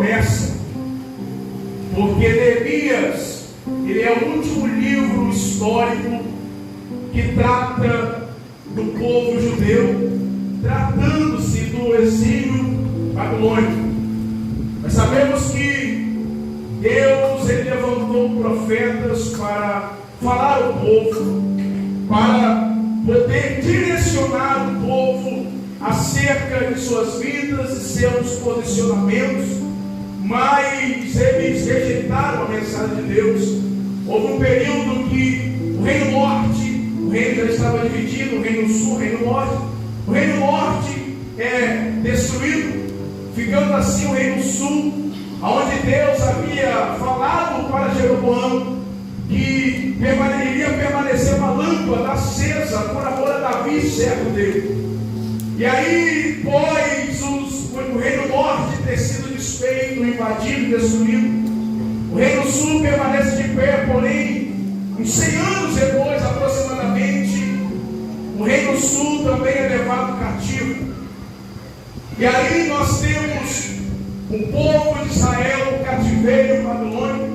promessa, porque Neemias, ele é o último livro histórico que trata do povo judeu, tratando-se do exílio babilônico. Nós sabemos que Deus, ele levantou profetas para falar ao povo, para poder direcionar o povo acerca de suas vidas e seus posicionamentos, mas eles rejeitaram a mensagem de Deus. Houve um período que o reino norte, o reino já estava dividido, o reino sul, o reino norte. O reino norte é destruído, ficando assim o reino sul, onde Deus havia falado para Jeroboão que iria permanecer uma lâmpada acesa por amor a Davi, servo dele. E aí, pois o reino norte ter sido desfeito, invadido, destruído, o reino sul permanece de pé, porém, uns 100 anos depois, aproximadamente, o reino sul também é levado cativo. E aí nós temos o povo de Israel, o cativeiro babilônico.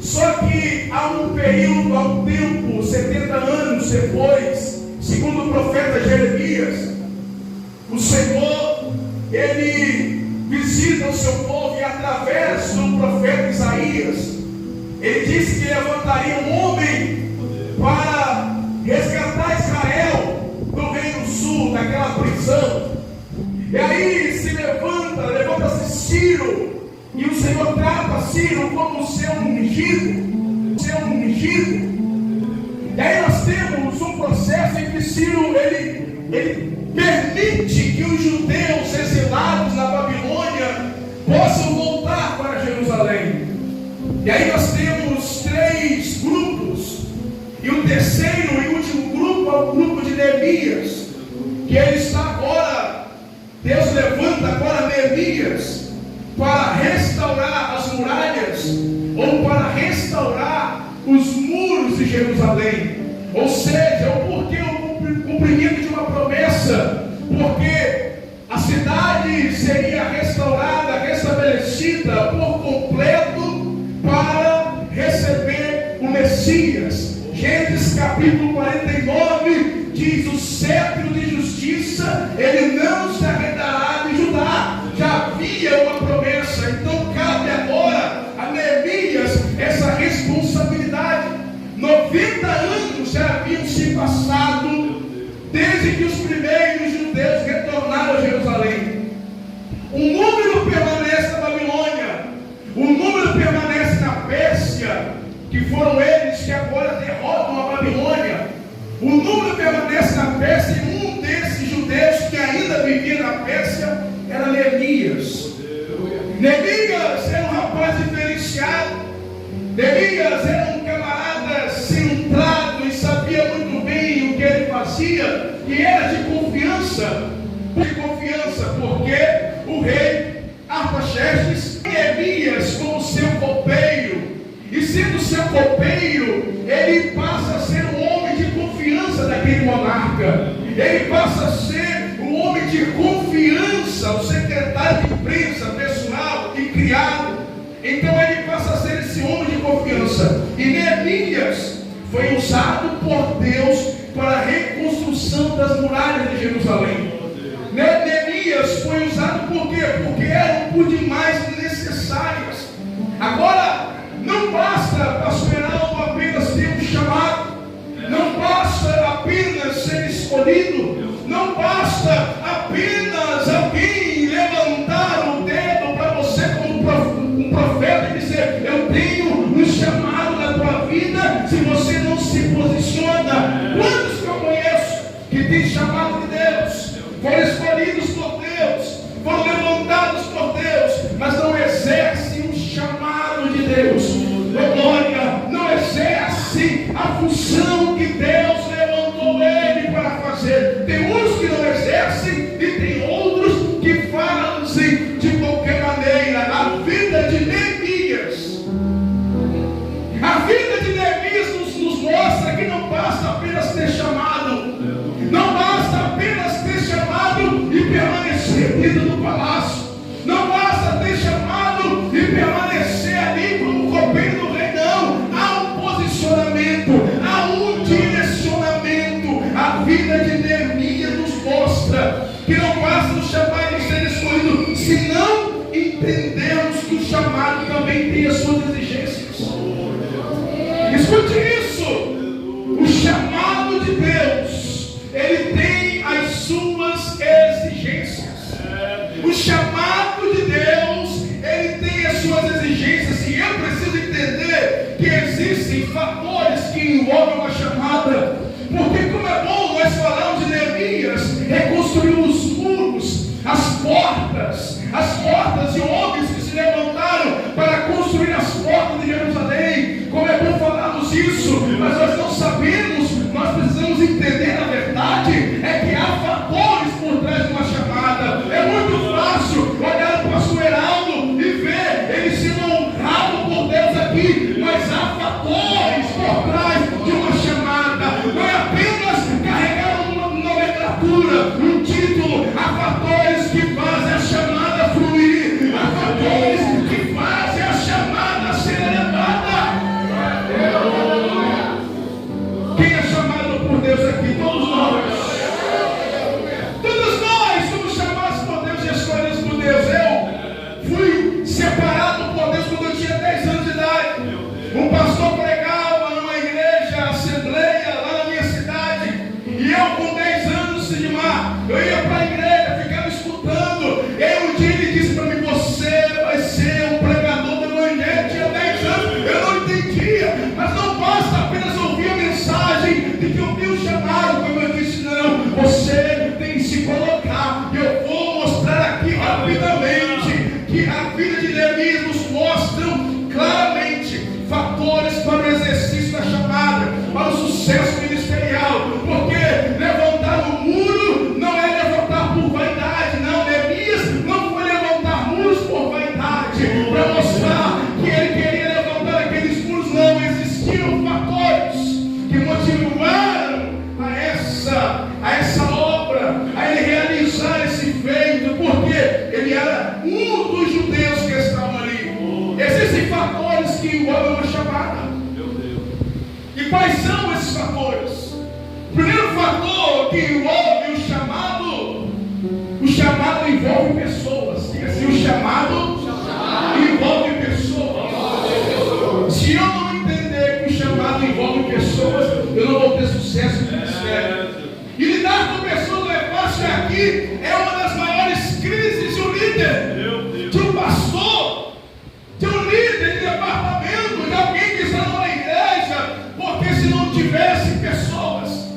Só que há um período, há um tempo, 70 anos depois, segundo o profeta Jeremias, o Senhor, ele visita o seu povo e através do profeta Isaías, ele disse que levantaria um homem para resgatar Israel do reino sul, daquela prisão. E aí se levanta-se Ciro, e o Senhor trata Ciro como seu ungido. E aí nós temos um processo em que Ciro, ele permite que os judeus exilados na Babilônia possam voltar para Jerusalém. E aí nós temos 3 grupos, e o terceiro e último grupo é o grupo de Neemias, que ele está agora, Deus levanta agora Neemias para restaurar as muralhas, ou para restaurar os muros de Jerusalém. Ou seja, o cumprimento de uma promessa, porque a cidade seria restaurada, restabelecida por completo para receber o Messias. Gênesis capítulo 49 diz: o cetro de justiça ele não se arredará de Judá. Já havia uma promessa, então cabe agora a Neemias essa responsabilidade. 90 anos já haviam se passado desde que os primeiros judeus retornaram a Jerusalém. Um número permanece na Babilônia, um número permanece na Pérsia, que foram eles que agora derrotam a Babilônia. O número permanece na Pérsia, e um desses judeus que ainda vivia na Pérsia era Neemias. Neemias era um rapaz diferenciado. Neemias era um camarada centrado e sabia muito bem o que ele fazia, e era de confiança. Porque o rei Artaxerxes, Neemias como seu copeiro, e sendo seu copeiro, ele passa a ser um homem de confiança daquele monarca. Ele passa a ser um homem de confiança, o secretário de imprensa pessoal e criado. Então ele passa a ser esse homem de confiança. E Neemias foi usado por Deus para a reconstrução das muralhas de Jerusalém. Neemias foi usado por quê? Porque eram por demais necessárias. Agora, não basta, pastor Heraldo, apenas ter um chamado, não basta apenas ser escolhido, não basta apenas alguém levantar o dedo para você como um profeta e dizer: eu tenho um chamado na tua vida, se você não se posiciona. Quantos que eu conheço que tem chamado de Deus, foram escolhidos por Deus, foram levantados por Deus, mas não exercem um chamado de Deus, glória, não exerce a função que Deus levantou ele para fazer. Tem uns que não exercem entendermos que o chamado também tem as suas exigências. Escute isso. O chamado de Deus, ele tem as suas exigências. O chamado de Deus, ele tem as suas exigências. E eu preciso entender que existem fatores que envolvem uma chamada. Porque como é bom nós falarmos de Neemias, reconstruiu os muros, as portas de homens que se levantaram para construir as portas de Jerusalém. Como é bom falarmos isso, mas nós não sabemos, nós precisamos entender a verdade, é que há fatores por trás de uma chamada. É muito fácil olhar para o pastor Heraldo e ver ele sendo honrado por Deus aqui, mas há fatores por trás de uma chamada. Não é apenas carregar uma nomenclatura, um título. Há fatores que fazem a chamada fluir, há fatores que fazem a chamada ser elevada. Quem é chamado por Deus aqui? Todos nós. Todos nós somos chamados por Deus e escolhidos por Deus. Eu fui separado por Deus quando eu tinha 10 anos de idade. Um pastor pregava numa igreja, assembleia, lá na minha cidade. E eu com 10 anos, Sidmar, eu ia para a igreja, ficava escutando. E aí um dia ele disse para mim: você vai ser um pregador do evangelho. Tinha 10 anos, eu não entendia. Mas não basta apenas ouvir a mensagem de que eu tenho chamado, como eu disse, não. Você tem que se colocar. E eu vou mostrar aqui rapidamente que a vida de Neemias nos mostram claramente fatores para o exercício da chamada, para o sucesso ministerial. Porque levantar o muro não é levantar por vaidade, não. Neemias não foi levantar muros por vaidade, para mostrar que ele queria levantar aqueles muros, não. Existiam fatores que motivaram a essa obra, a ele realizar esse feito, porque ele era um dos judeus que estavam ali. Existem fatores que envolvem uma chamada. E quais são esses fatores? O primeiro fator que envolve o chamado envolve pessoas. Diga assim: o chamado envolve pessoas. Se eu não entender que o chamado envolve pessoas, eu não vou ter sucesso no ministério. E lidar com pessoas não é fácil. Aqui é uma das maiores crises de um líder, de um pastor, de um líder de departamento, de alguém que está numa igreja. Porque se não tivesse pessoas,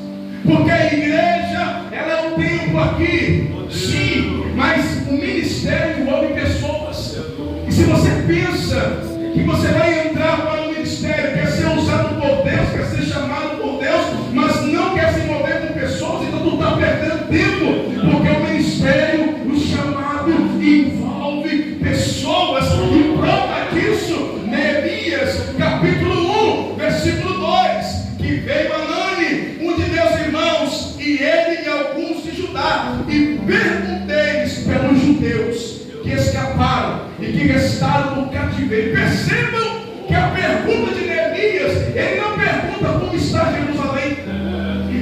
porque a igreja, ela é um templo aqui, sim, mas o ministério envolve pessoas. E se você pensa que você vai entrar para o ministério, quer ser usado por Deus, quer ser chamado por Deus, mas não quer se envolver com pessoas, então tu está perdendo tempo. Porque o ministério, o chamado, envolve pessoas. E prova disso, Neemias, capítulo 1, versículo 2, que veio Anani, um de meus irmãos, e ele e alguns de Judá, e perguntei-lhes pelos judeus que escaparam e que restaram no cativeiro. Percebam que a pergunta de Neemias, ele não pergunta como está Jerusalém,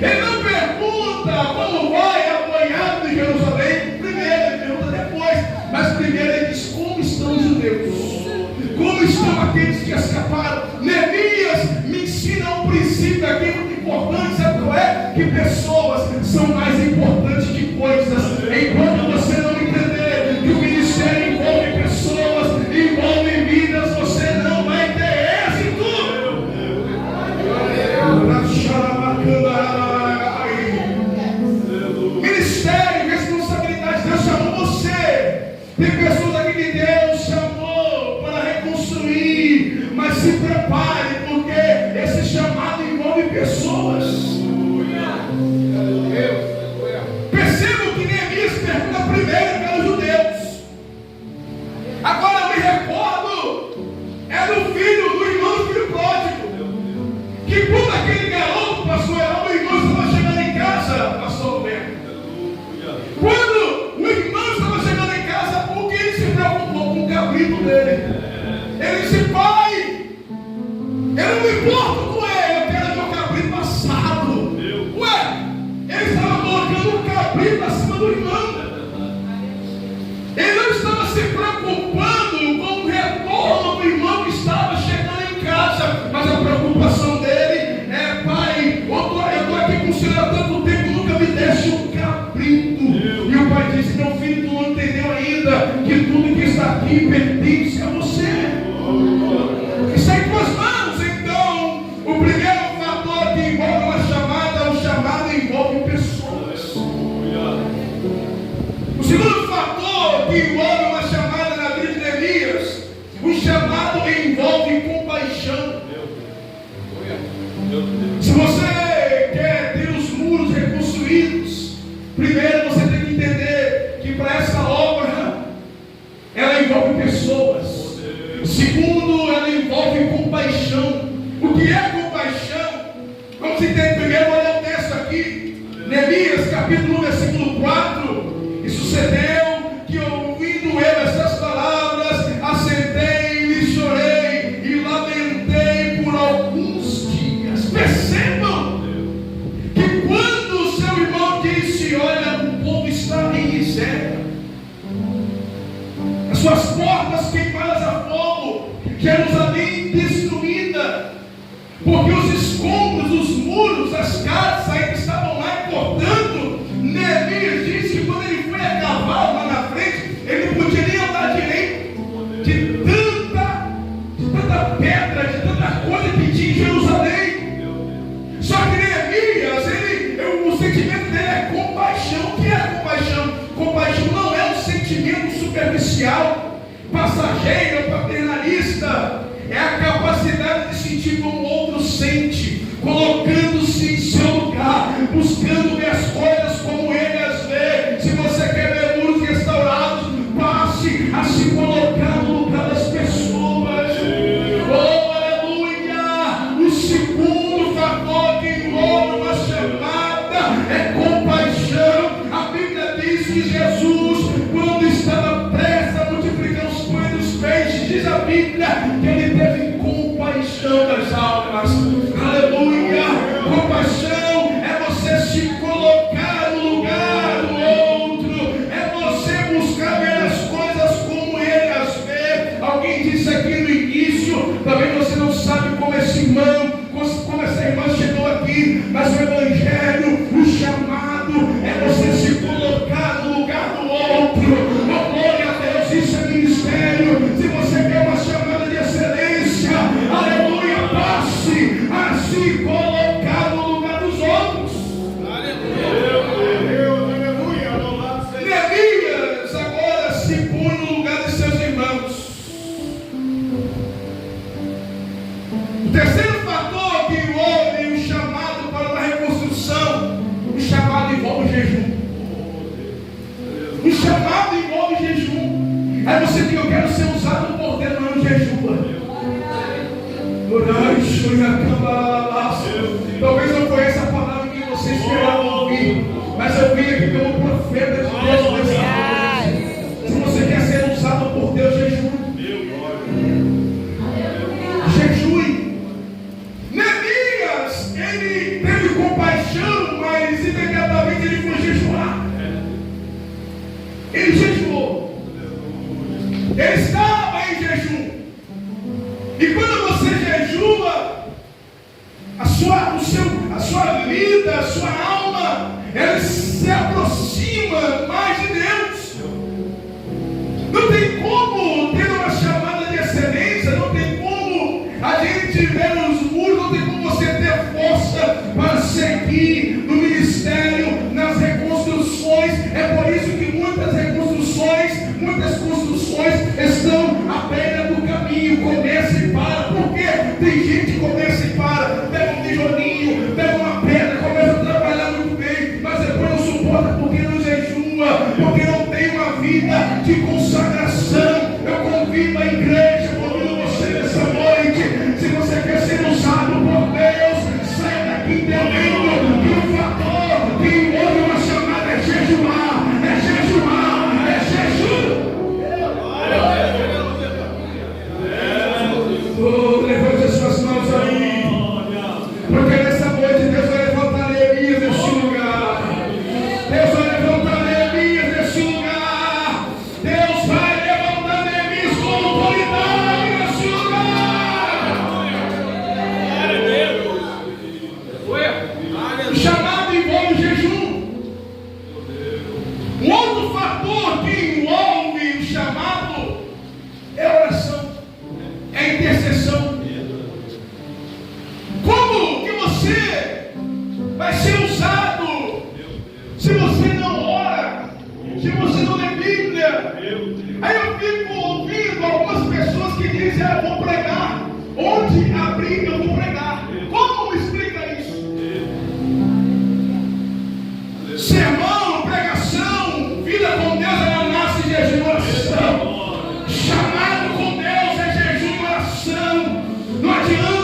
ele não pergunta como vai a boiada de Jerusalém. Primeiro ele pergunta depois, mas primeiro ele diz: como estão os judeus, como estão aqueles que escaparam. Neemias me ensina um princípio aqui muito importante. Sabe qual é? Que pessoas são mais importantes que coisas. Enquanto você não entender que o ministério envolve pessoas, envolve vidas, você não vai ter êxito. Ministério, responsabilidade. Deus chamou você. Tem pessoas aqui que Deus chamou para reconstruir, mas se prepare, porque esse chamado envolve pessoas. Percebam que Neemias pergunta primeiro pelos judeus. Agora eu me recordo, era o filho do irmão do filho pródigo, que quando aquele garoto, pastor Heraldo, o irmão estava chegando em casa, pastor Roberto, quando o irmão estava chegando em casa, porque ele se preocupou com o cabrito dele. Ele disse: pai, eu não me importo com ele, eu quero meu cabrito assado. Ué, ele estava colocando o cabrito acima do irmão. Ele não estava se preocupando pertence a você. Está em tuas mãos. Então, o primeiro fator que envolve uma chamada, o chamado envolve pessoas. O segundo fator que envolve uma chamada na vida de Neemias, o chamado envolve compaixão. Se você quer ter os muros reconstruídos, primeiro você tem que entender que para essa obra ela envolve pessoas. Segundo, ela envolve compaixão. O que é compaixão? Vamos entender primeiro, olha o texto aqui, Neemias capítulo 1, versículo 4. E sucedeu que, ouvindo eu essas palavras, assentei e chorei e lamentei por alguns dias. Percebam que quando o seu irmão disse: olha, o povo está em miséria, as suas portas queimadas a fogo, Jerusalém destruída, porque os escombros, os muros, as casas ainda estavam lá. E portanto, Neemias disse que quando ele foi a cavalo lá na frente, ele não podia nem andar direito, de tanta pedra, de tanta coisa que tinha em Jerusalém. Só que Neemias, o sentimento dele é compaixão. O que é compaixão? Compaixão não é um sentimento superficial, passageiro, paternalista. É a capacidade de sentir como o outro sente, colocando-se em seu lugar, buscando ver as coisas como ele as vê. Se você quer ver muros restaurados, passe a se colocar no lugar das pessoas. Oh, aleluia! O segundo fator que envolve uma chamada é compaixão. A Bíblia diz que Jesus, quando estava prestes a multiplicar os pães e os peixes, diz a Bíblia que ele teve compaixão das almas. Aleluia! Compaixão é você se colocar no lugar do outro, é você buscar ver as coisas como ele as vê. Alguém disse aqui no início, talvez você não sabe como esse irmão, como essa irmã chegou aqui, mas o evangelho, o chamado é você se colocar no lugar do outro. Oh, glória a Deus, isso é ministério. Se você quer uma chamada de excelência, aleluia, passe a se colocar no lugar dos outros. Neemias agora se põe no lugar de seus irmãos. O terceiro fator que envolve o chamado para uma reconstrução, o chamado envolve jejum. O chamado envolve jejum. Aí você diz: eu quero ser usado por Deus, não jejua. Talvez não foi essa a palavra que você esperava ouvir, mas eu vim aqui pelo profeta de Deus nessa noite. Se você quer ser usado por Deus, jejue. Jejue. Neemias, ele teve compaixão, mas imediatamente ele foi jejuar. Ele jejuou. Ele estava em jejum. E quando você jejua, a sua vida, a sua alma, ela se aproxima mais de Deus. Não tem como ter uma chamada de excelência, não tem como a gente ver os muros, não tem como você ter força para seguir no ministério, nas reconstruções. É por isso que muitas construções estão à beira do caminho, começa e para. Por quê? Tem gente que começa e para, pega um tijolinho, pega uma pedra, começa a trabalhar. intercessão. Como que você vai ser usado se você não ora, se você não lê Bíblia? Aí eu fico ouvindo algumas pessoas que dizem: eu vou pregar, onde abrir eu vou pregar. Como explica isso? Sermão, pregação, vida com Deus, ela nasce de jejum e oração. Chamado com Deus é jejum e oração. Não adianta.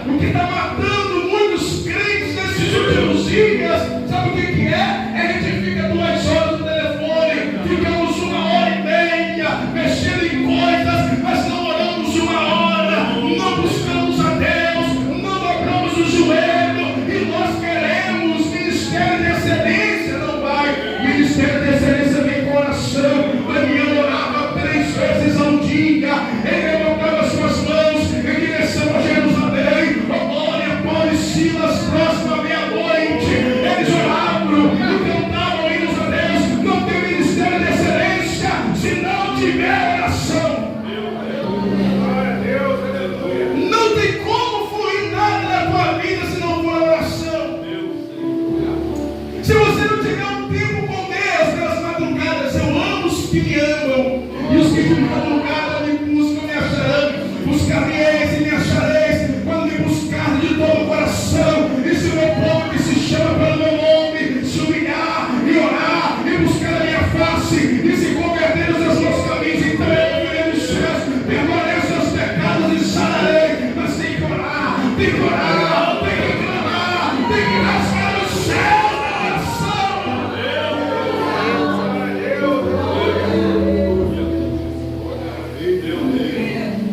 O que está matando muitos crentes nesses últimos dias, sabe o que é? A gente fica 2 horas no telefone, ficamos 1h30 mexendo em coisas, mas não oramos 1 hora, não buscamos a Deus, não dobramos o joelho, e nós queremos ministério de excelência. Não vai. Ministério de excelência vem com oração. Daniel orava 3 vezes ao dia, ele levantava suas mãos em direção a Jerusalém. Glória, Paulo e Silas, próximo à meia-noite, eles oravam e cantavam hinos a Deus. Não tem ministério de excelência se não tiver oração. Não tem como fluir nada na tua vida se não for oração. Se você não tiver um tempo com Deus pelas madrugadas, eu amo os que me amam, e os que de madrugada me buscam me acharão. Buscar-me-eis e me achareis, quando me buscar de todo o coração. E se o meu povo que se chama pelo meu nome se humilhar e orar e buscar a minha face e se converter nos meus caminhos, então eu virei dos céus, perdoarei os seus pecados e sararei. Mas tem que orar, tem que orar, tem que clamar, tem que rasgar o céu da oração.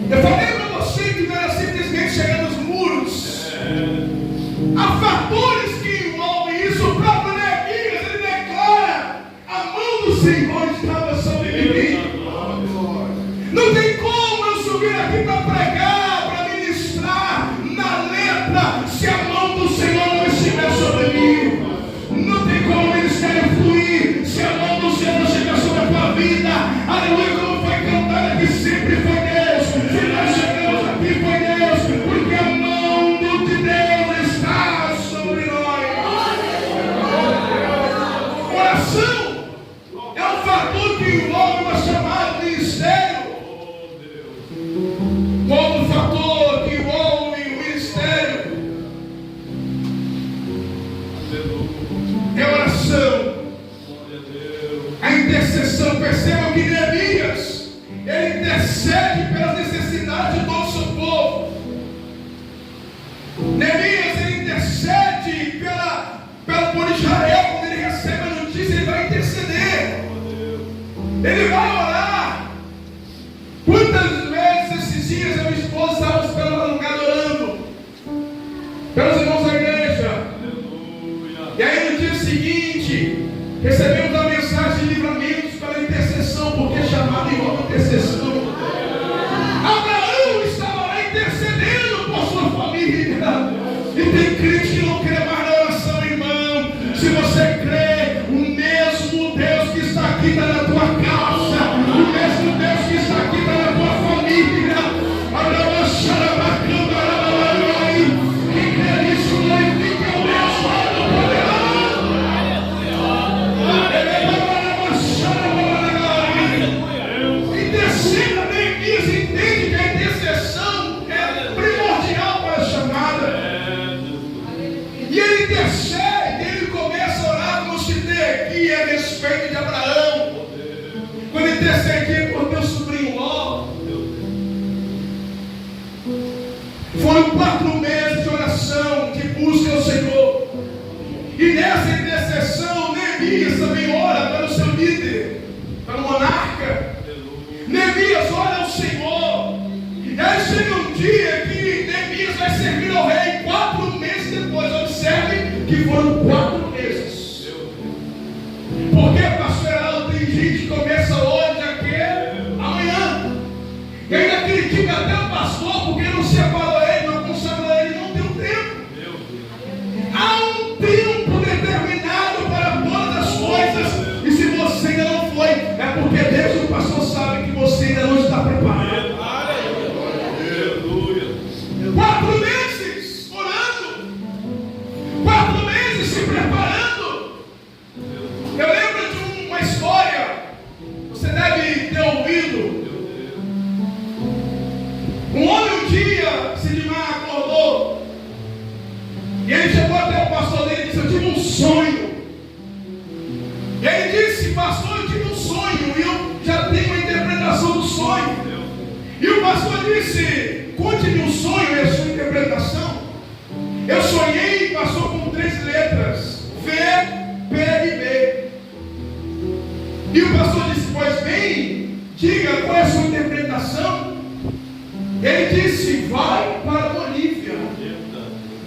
Eu falei para você que não era simplesmente chegar nos muros. Há fatores que envolvem isso. O próprio Neemias, ele declara: a mão do Senhor estava sobre mim. Não tem como eu subir aqui para pregar, para ministrar na letra, se a mão do Senhor não estiver sobre mim. Não tem como o ministério fluir se a mão do Senhor não estiver sobre a tua vida. Aleluia, como foi cantado aqui, sempre foi Deus. Se nós chegamos aqui, foi Deus, porque a mão de Deus está sobre nós. Oração é um fator que envolve uma chamada de ministério. Outro fator que envolve o ministério é oração. A intercessão. Percebam que Neemias, ele intercede pelas necessidades de todo o seu povo. Neemias, ele intercede por Israel. Quando ele recebe a notícia, ele vai interceder. Ele vai orar. Quantas vezes esses dias a minha esposa estava pela madrugada orando pelos irmãos da igreja? E aí no dia seguinte recebemos a mensagem de livramentos para intercessão, porque é chamado igual intercessão. Abraão estava lá intercedendo por sua família. E tem crente que não crê mais na oração, irmão. Se você crê, o mesmo Deus que está aqui está na tua casa, o mesmo Deus que está aqui está na tua família. Abraão xarabacando, arabalai. Quem crê nisso, glorifica o Deus Todo-Poderoso. Interceda, Neemias entende que a intercessão é primordial para a chamada. E ele intercede, ele começa a orar, como citei aqui, a respeito de Abraão. Quando intercedia por teu sobrinho Ló, foram 4 meses de oração, de busca ao Senhor. E nessa intercessão, Neemias também ora para o seu líder, para o monarca. Neemias ora ao Senhor. E aí chega um dia que Neemias vai servir ao rei 4 meses depois. Observe que foram 4 meses. Porque, pastor Heraldo, tem gente que começa hoje aqui, amanhã. E ainda critica até o pastor porque não separou ele, não consagrou ele, não tem um tempo. Há um tempo determinado para todas as coisas. E se você ainda não foi, é porque Deus e o pastor sabem que você ainda não está preparado. Um homem um dia, Sidmar, acordou e ele chegou até o pastor dele e disse: eu tive um sonho. E ele disse: pastor, eu tive um sonho e eu já tenho a interpretação do sonho. E o pastor disse: conte-me um sonho e a sua interpretação. Eu sonhei, pastor, com 3 letras: V, P e B. E o pastor disse: pois bem, diga qual é a sua interpretação. Ele disse: vai para a Bolívia.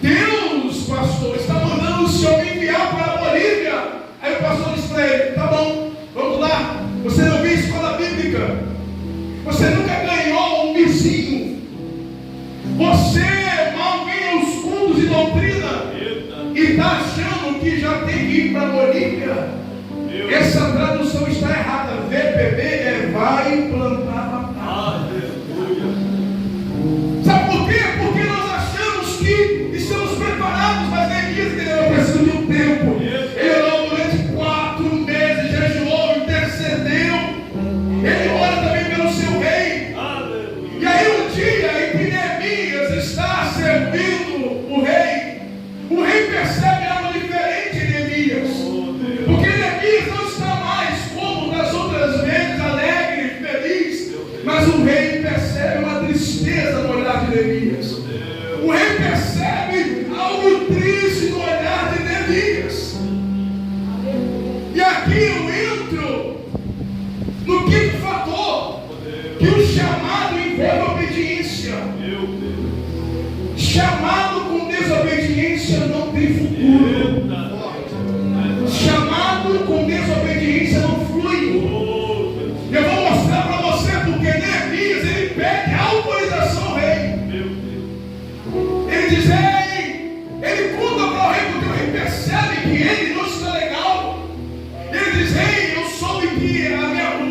Deus, pastor, está mandando o senhor me enviar para a Bolívia. Aí o pastor disse para ele: tá bom, vamos lá. Você não viu escola bíblica? Você nunca ganhou um vizinho. Você mal vem aos cultos de doutrina e está achando que já tem que ir para a Bolívia. Essa tradução está errada. VPB é vai plantar batata. Sabe por quê? Porque nós achamos que estamos preparados, mas Neemias precisou de um tempo. Ele orou durante 4 meses, jejuou, intercedeu. Ele ora também pelo seu rei. E aí um dia em que Neemias está servindo o rei percebe algo diferente em Neemias. Porque Neemias não está mais como das outras vezes, alegre, feliz. Mas o rei percebe uma tristeza no olhar de Neemias. O rei percebe algo triste no olhar de Neemias. E aqui eu entro no 5º fator, que o chamado envolve obediência. Chamado com desobediência não tem futuro. Chamado com desobediência não flui. Eu vou mostrar para você porque Neemias ele pede autorização ao rei. Ele diz: ei, ele conta para o rei porque o rei percebe que ele não está legal. Ele diz: ei, eu soube que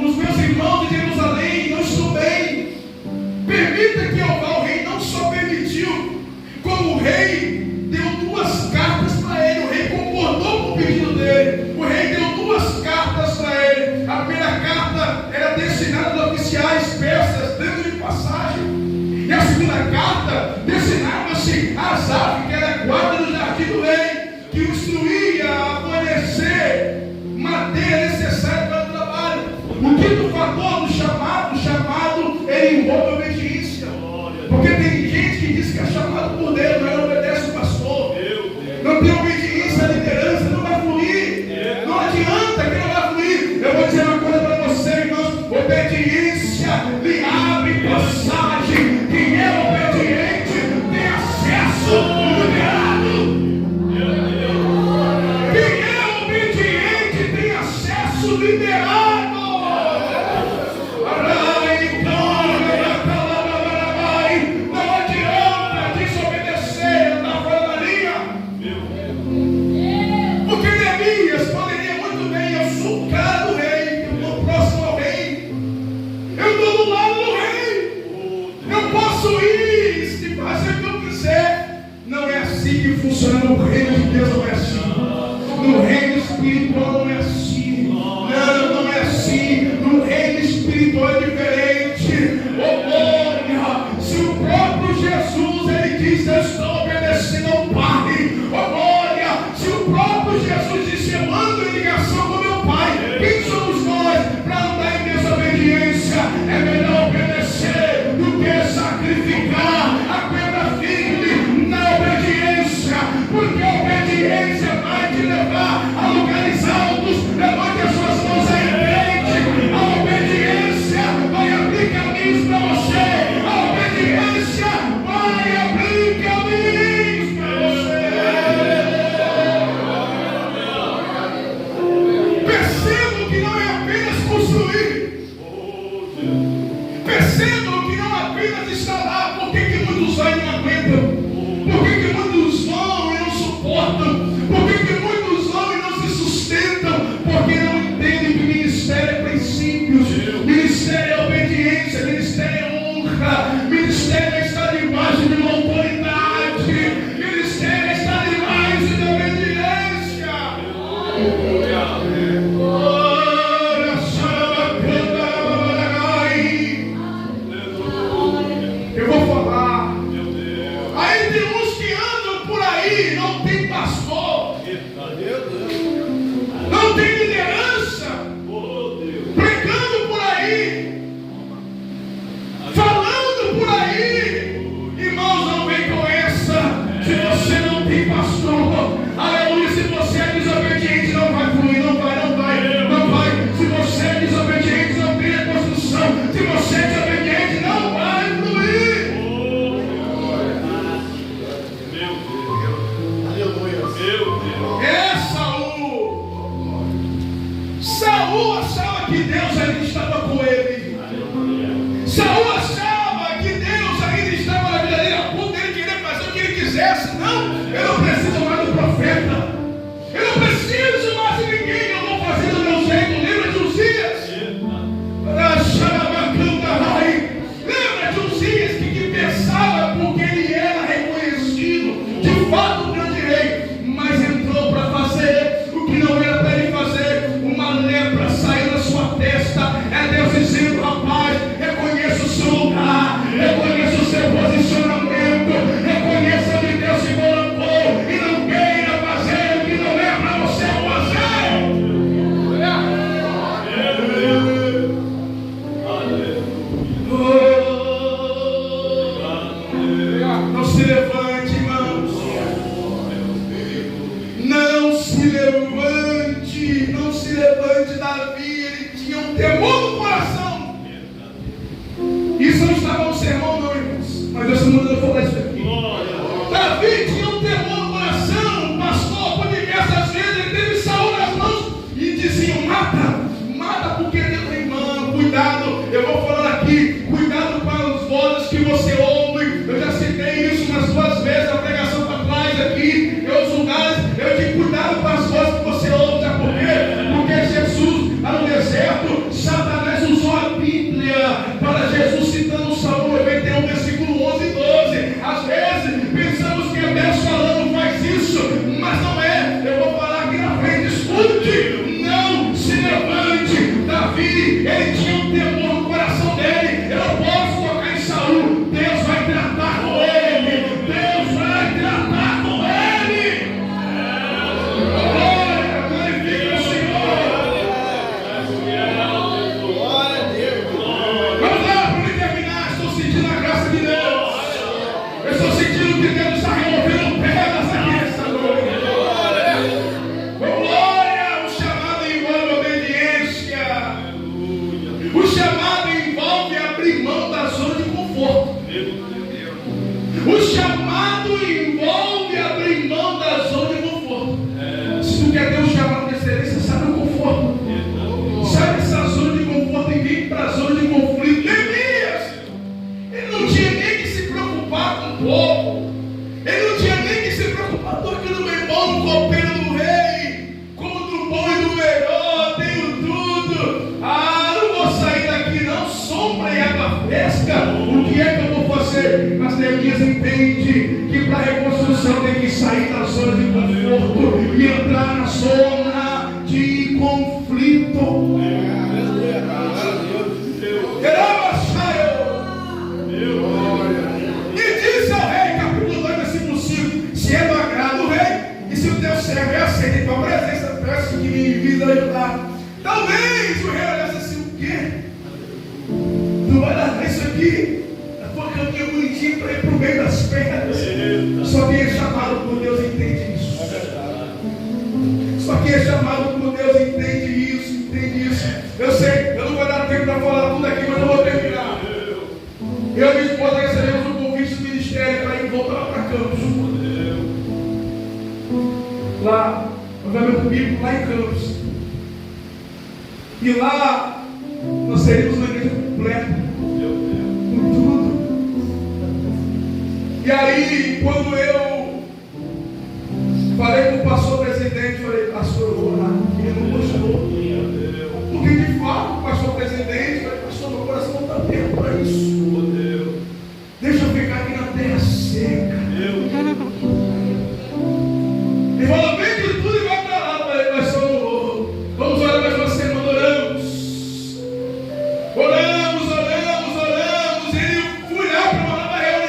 os meus irmãos de Jerusalém não estão bem. Permita que eu vá. O rei não só permitiu, como o rei deu 2 cartas para ele. O rei concordou com o pedido dele. O rei deu 2 cartas para ele. A primeira carta era destinada aos oficiais persas dentro de passagem. E a segunda carta destinava-se a Asaf, que era guarda do jardim do rei, que o instruía a fornecer matéria necessária para o trabalho. O 5º fator do chamado ele envolve obediência. Porque tem gente que diz que é chamado por Deus, mas não obedece o pastor. Não tem obediência à liderança, não vai fluir. Não adianta que não vai fluir. Eu vou dizer uma coisa para você, irmãos: obediência lhe abre passagem. Quem é obediente tem acesso liberado. Quem é obediente tem acesso liberado. Não adianta desobedecer, está fora da linha. Porque Neemias poderia muito bem: eu sou o cara do rei, eu estou próximo ao rei, eu estou do lado do rei, eu posso ir e fazer o que eu quiser. Não é assim que funciona no reino de Deus, não é assim. No reino espiritual não é assim. Não é assim. No reino espiritual é diferente. Olha, se o próprio Jesus ele diz: eu estou obedecendo ao Pai. Olha, se o próprio Jesus disse: eu ando em ligação com meu Pai. Quem somos nós para andar em desobediência? É melhor obedecer do que sacrificar a pedra firme na obediência, porque a obediência vai te levar a lugares altos. falar. Aí tem uns que andam por aí, não tem pastor, não tem liderança, pregando por aí, falando por aí. Irmãos, não vem com essa. Se você não tem pastor, aleluia, se você é desobediente, não vai fluir, não vai. Se você é desobediente, não tem reconstrução. Se você é desobediente, não vai fluir. É Saul achava que Deus ainda estava com ele. Saul achava que Deus ainda estava na vida dele, a ponto dele querer fazer o que ele quisesse. Não, eu não preciso mais do profeta, eu não preciso mais de ninguém, eu vou fazer do meu jeito. Lembra de Uzias? Lembra de Uzias que pensava porque ele era reconhecido, de fato, o grande rei, mas entrou para fazer o que não era para ele fazer. Uma lepra saiu da sua testa. É Deus dizendo: rapaz, reconheça o seu lugar, reconheça o seu posicionamento, reconheça onde Deus se colocou e não queira fazer o que não é para você fazer. Não se levante, irmãos. Não se levante. Não se levante. Davi, ele tinha um temor no coração. Isso não estava no sermão, não, irmãos. Mas Deus mandou eu falar isso aqui. Davi tinha um temor no coração. Pastor, por diversas vezes ele teve Saul nas mãos e diziam: mata, porque Deus, irmão, cuidado. Eu vou falar aqui, cuidado com as vozes que você ouve. Eu já citei isso umas 2 vezes, a pregação para trás aqui, em outros lugares. Eu digo: cuidado com as vozes que você ouve. Sabe por quê? Porque Jesus, lá no deserto, Satanás usou a Bíblia para Jesus, citando Salmo 91, versículo 11 e 12. Às vezes pensamos que é Deus falando: faz isso, mas não é. Eu vou falar aqui na frente: escute, não se levante. Davi, ele tinha um temor no coração dele. Eu não posso tocar em Saul. Deus vai tratar com ele. Deus vai tratar com ele. Glória, glorifica o Senhor. Vamos lá, para me terminar. Estou sentindo a graça de Deus. Eu estou sentindo que Deus está removendo pedras aqui nessa noite. Glória, o chamado envolve obediência. O chamado envolve abrir mão da zona de conforto. O chamado envolve abrir mão da zona de conforto. Se tu quer ter um chamado de excelência, sai do conforto. Sai dessa zona de conforto e vem para a zona de conflito. Neemias, ele não tinha nem que se preocupar com o povo. Ele não tinha nem que se preocupar. Estou aqui no meu irmão, copeiro do rei, como do bom e do melhor, tenho tudo. Não vou sair daqui não, sombra e água fresca. O que é que eu vou fazer? Mas Neemias entende que para a reconstrução tem que sair da zona de conforto e entrar na zona de conflito. E disse ao rei, capítulo 2, versículo 5: se é do agrado do rei, e se o teu servo é aceito em tua presença, peço que me envie a ajudar. Talvez o rei olhasse assim: o quê? Tu vai largar isso aqui? A tua caminha bonitinha para ir para o meio das pedras. Só quem é chamado por Deus entende isso. Só quem é chamado por Deus entende isso. Eu sei, eu não vou dar tempo para falar tudo aqui, mas eu vou terminar. Eu e minha esposa recebemos um convite do ministério para ir voltar para Campos. Lá, no Campo Bíblico, lá em Campos. E lá nós seríamos uma igreja completa, com tudo. E aí, quando eu falei com o pastor presidente, falei: pastor, eu vou lá. Ele não gostou. Porque de fato, o pastor presidente, falei: pastor, meu coração não está aberto para isso. Deixa eu ficar aqui na terra seca. Ele falou: vem de tudo e vai para lá. Falei: pastor, vamos orar mais uma semana. Oramos. Ele fui lá para uma nova reunião.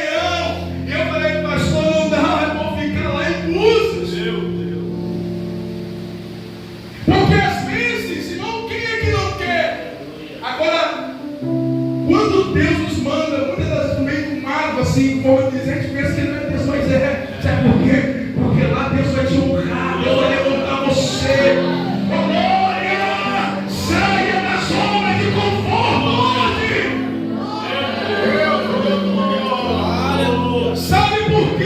assim, como a gente pensa que não é Deus, mas é. Sabe por quê? Porque lá Deus vai te honrar, Deus vai levantar você. Glória! Saia da zona de conforto hoje! Sabe por que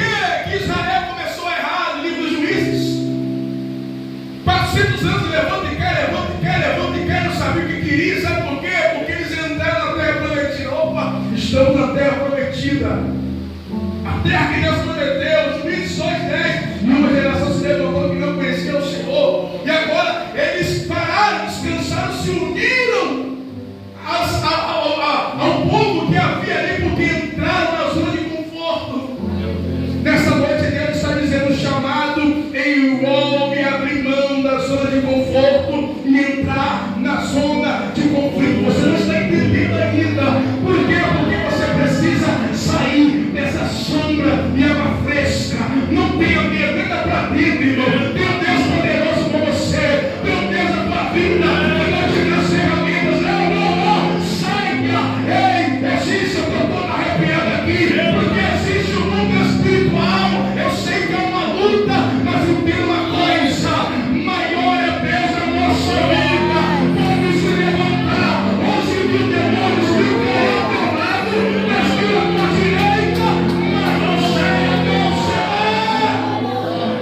Israel começou errado no livro dos Juízes? 400 anos levanta e cai, não sabia o que queria. Sabe por quê? Porque eles entraram na terra prometida. Opa, estamos na terra prometida. A terra que Deus prometeu, Juízes 2:10. Uma geração se levantou que não conhecia o Senhor. E agora eles pararam, descansaram, se uniram ao povo que havia ali, porque entraram na zona de conforto. Nessa noite Deus está dizendo: chamado envolve abrir mão da zona de conforto e entrar na zona de conflito. Você não está entendendo ainda. Por quê? Porque você precisa sair dessa sombra e água fresca. Não tenha medo, entra para dentro, irmão. Tem um Deus poderoso com você. Tem um Deus na tua vida. Eu não te dei as ferramentas. Não. Saia. Ei, existe, eu estou todo arrepiado aqui. Porque existe um mundo espiritual. Eu sei que é uma luta, mas eu tenho uma coisa: maior é Deus na nossa vida. Vamos se levantar. 11.000 demônios ficam ao teu lado, mas que à tua direita, mas você é Deus.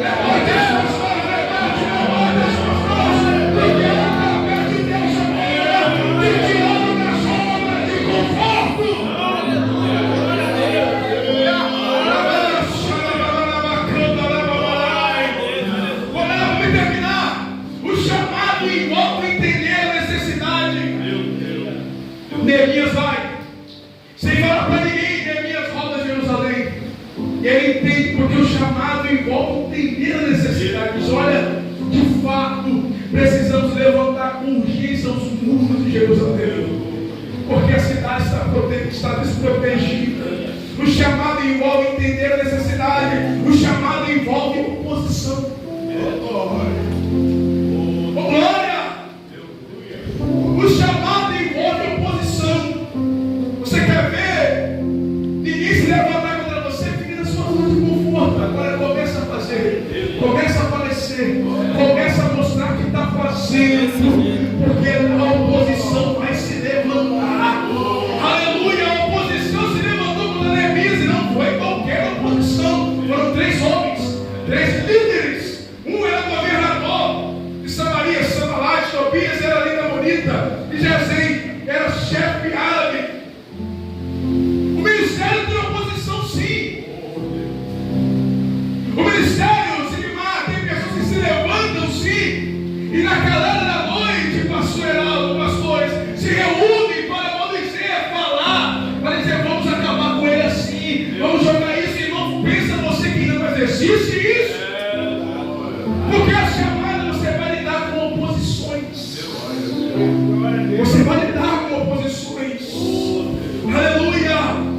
Levante as suas mãos, levante as suas mãos, porque através de Deus agora, te tirando da zona de conforto. Vamos terminar. O chamado envolve entender a necessidade. Neemias vai, sem falar para ninguém, Neemias roda Jerusalém. E ele entende, porque o chamado envolve entender a necessidade. Diz: olha, de fato, precisamos levantar com urgência os muros de Jerusalém, porque a cidade está desprotegida. O chamado envolve entender a necessidade. O chamado envolve oposição. Glória! O chamado envolve oposição. Você quer ver ninguém se levantar contra você? Fique na sua zona de conforto. Agora começa a fazer, começa a aparecer, começa a mostrar que está fazendo, porque a oposição vai se levantar. Aleluia! A oposição se levantou contra Neemias, e não foi qualquer oposição. Foram 3 homens, 3 líderes. Um era governador de Samaria, Sanbalate. Tobias era linda bonita, e Gesem era chefe árabe. O ministério tem oposição, sim. O ministério, Sigmar, tem pessoas que se levantam, sim. E na calada da noite, pastor Heraldo, pastores se reúnem para dizer, falar, para dizer: vamos acabar com ele assim, vamos jogar isso. E não pensa você que não existe isso. Porque a chamada, você vai lidar com oposições. Você vai lidar com oposições. Aleluia!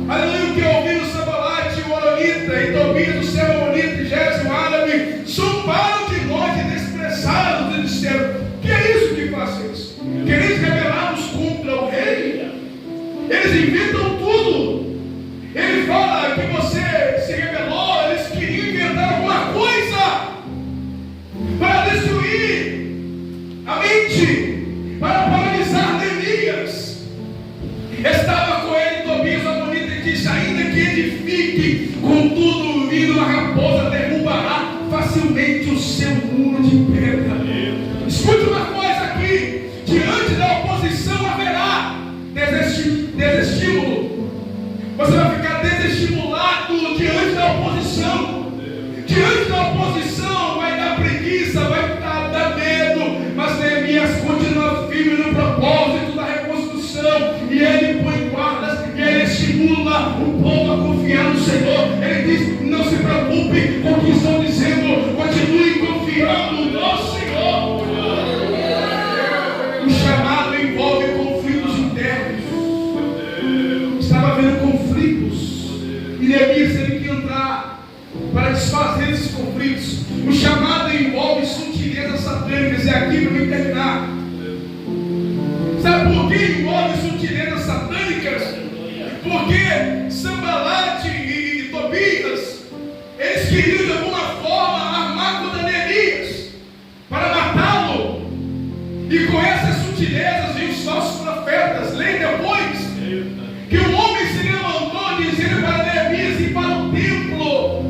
Aleluia! O que eu ouvi no Sanbalate, o Oronita, e Tobias, o céu bonito, e Gesem, o árabe, zombaram de nós e desprezado e disseram: que é isso que fazes? Quereis rebelar-nos contra o rei? Eles inventam tudo. Ele fala que você se rebelou. Eles queriam inventar alguma coisa para destruir a mente, para paralisar Neemias. Estava com ele Tobias, a bonita, e disse: ainda que edifique, contudo, vindo a raposa, derrubará facilmente o seu muro de pedra. Escute uma coisa aqui: diante da oposição haverá desestímulo. Você vai ficar desestimulado diante da oposição. Diante da oposição vai dar preguiça, vai dar medo. Mas Neemias continua firme no propósito da reconstrução. E ele põe guardas, e ele estimula o povo a confiar no Senhor. Ele diz: não se preocupe com o que estão dizendo, continue confiando no Senhor. O chamado envolve conflitos internos. Estava havendo conflitos, e Neemias teve que entrar para desfazer esses conflitos. O chamado envolve sutilezas satânicas. E aqui para me terminar, sabe por que envolve sutilezas satânicas? Porque Sanbalate e queriam de alguma forma armar contra Neemias para matá-lo. E com essas sutilezas e os falsos profetas, leem depois que o homem se levantou dizendo para Neemias ir para o templo.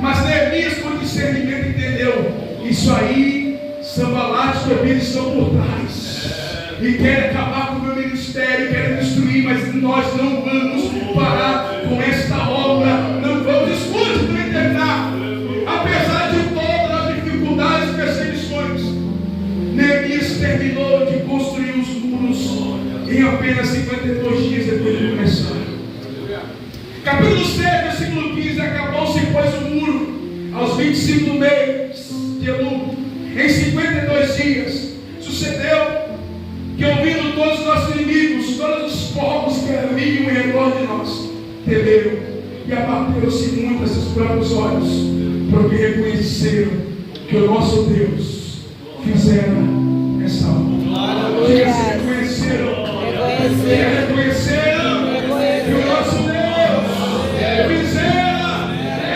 Mas Neemias, com discernimento, entendeu: isso aí, Sanbalate e Tobias estão por trás e querem acabar com o meu ministério, querem destruir, mas nós não vamos parar com esta obra, não vamos. Escute para terminar. Apesar de todas as dificuldades e perseguições, Neemias terminou de construir os muros em apenas 52 dias depois de começar. Capítulo 7, versículo 15: acabou-se, pois, o muro aos 25 do mês de Elul, em 52 dias. Sucedeu que, ouvindo todos os nossos inimigos, todos os povos que haviam em redor de nós, temeram e abateram-se muito a seus próprios olhos, porque reconheceram que o nosso Deus fizera essa obra. Diga se reconheceram que o nosso Deus fizera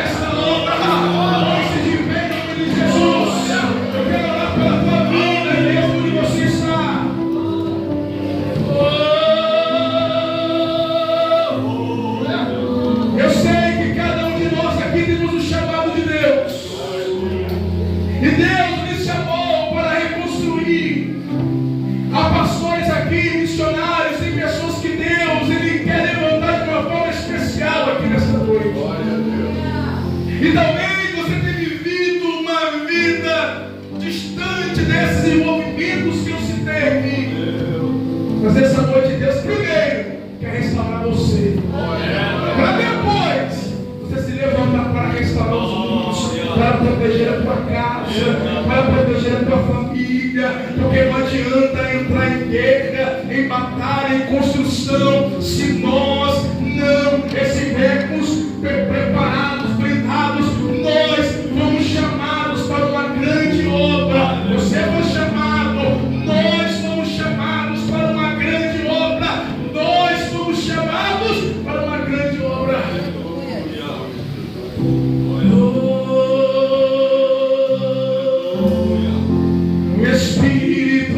essa obra. Hoje de bem, em nome de Jesus, eu quero orar pela tua vida, mesmo onde você está. Eu sei que cada um de nós aqui temos um chamado de Deus. E Deus me chamou para reconstruir. Há pastores aqui, missionários e pessoas que Deus Ele quer levantar de uma forma especial aqui nessa noite. E talvez você tenha vivido uma vida distante desses envolvimentos que eu citei aqui. Mas essa noite Deus primeiro quer restaurar você, para depois você se levantar para restaurar os muros, para proteger a tua casa, para proteger a tua família, porque não adianta entrar em guerra, em batalha, em construção, se nós não estivermos preparados, blindados. Nós fomos chamados para uma grande obra. Você foi chamado, nós fomos chamados para uma grande obra. Nós fomos chamados para uma grande obra. O Espírito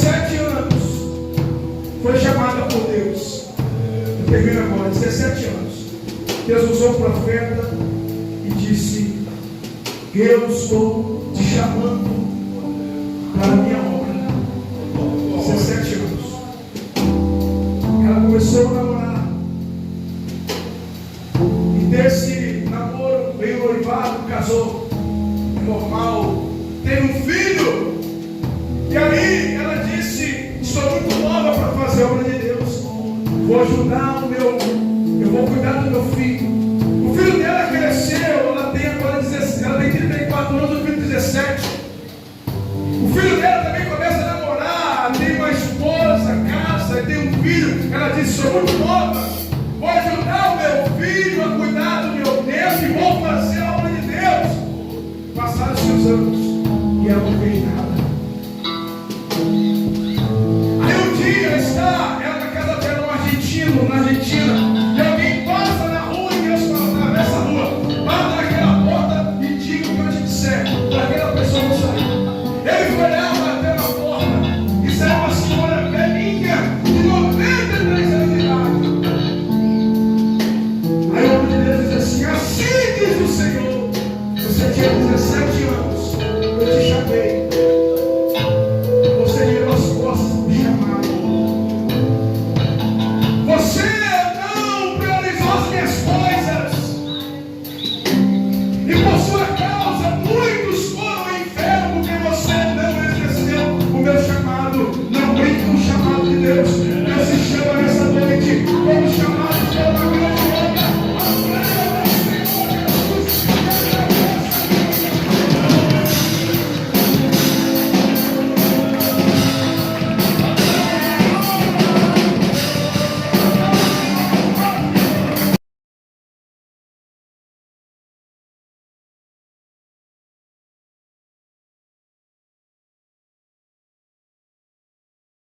17 anos, foi chamada por Deus. Eu termino agora, 17 anos. Deus usou o profeta e disse: eu estou te chamando para a minha obra. 17 anos. Ela começou a namorar. E desse namoro veio noivado, casou. Normal. Teve um filho. E aí ela disse: estou muito nova para fazer a obra de Deus. Vou ajudar o meu. Eu vou cuidar do meu filho. O filho dela cresceu. Ela tem agora 16, ela tem 34 anos, o filho 17. O filho dela também começa a namorar. Tem uma esposa, casa, tem um filho. Ela disse: sou muito nova. Vou ajudar o meu filho a cuidar do meu Deus e vou fazer a obra de Deus. Passaram-se os anos e ela não fez